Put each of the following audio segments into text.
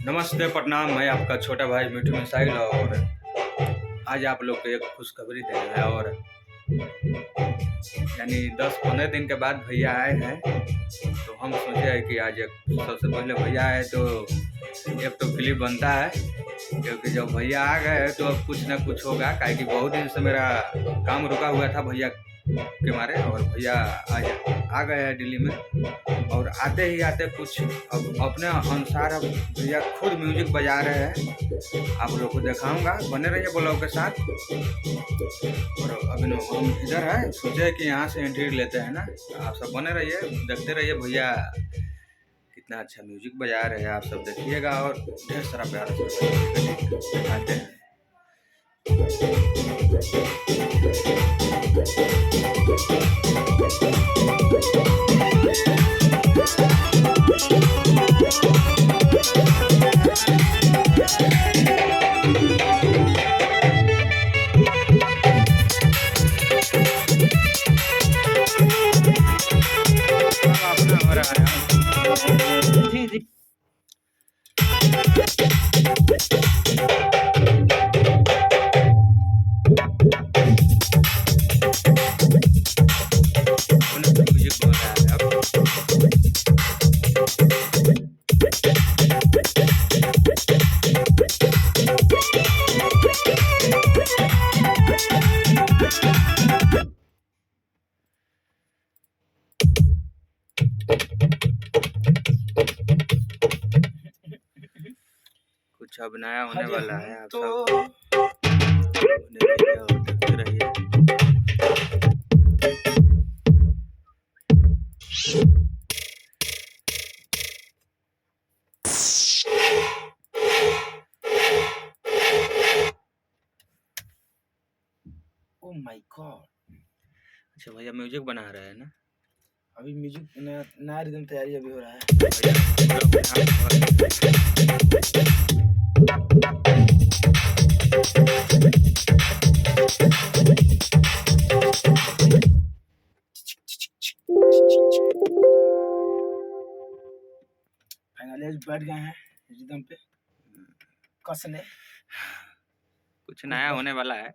नमस्ते प्रणाम, मैं आपका छोटा भाई मिठू मिसाइल और आज आप लोग को एक खुशखबरी देना है। और यानी 10-15 दिन के बाद भैया आए हैं, तो हम सोचे हैं कि आज एक सबसे पहले भैया आए तो एक तो क्लिप बनता है, क्योंकि जब भैया आ गए तो अब कुछ ना कुछ होगा। काहे कि बहुत दिन से मेरा काम रुका हुआ था भैया के मारे, और भैया आज आ गए हैं दिल्ली में। और आते ही आते कुछ अब अपने अनुसार अब भैया खुद म्यूजिक बजा रहे हैं, आप लोग को दिखाऊंगा। बने रहिए ब्लॉग के साथ। और अभी हम इधर है, सोचे कि यहाँ से एंट्री लेते हैं ना, आप सब बने रहिए, देखते रहिए भैया कितना अच्छा म्यूजिक बजा रहे हैं। आप सब देखिएगा और ढेर सारा प्यार से दिखाते हैं। जी जी म्यूजिक बोल रहा है अब। कुछ अब नया होने वाला है, आप सब देखिए और देखते रहिए। Oh my God. अच्छा भैया म्यूजिक बना रहे हैं ना? अभी म्यूजिक नया रिदम तैयारी अभी हो रहा है। फाइनली आज बैठ गए हैं रिदम पे कसने। कुछ नया होने वाला है,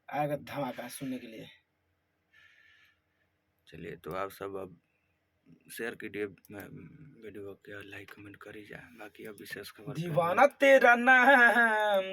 आएगा धमाका सुनने के लिए। चलिए तो आप सब अब शेयर कीजिए वीडियो के, लाइक कमेंट करिए। बाकी अब विशेष खबर दीवाना तेरा नाम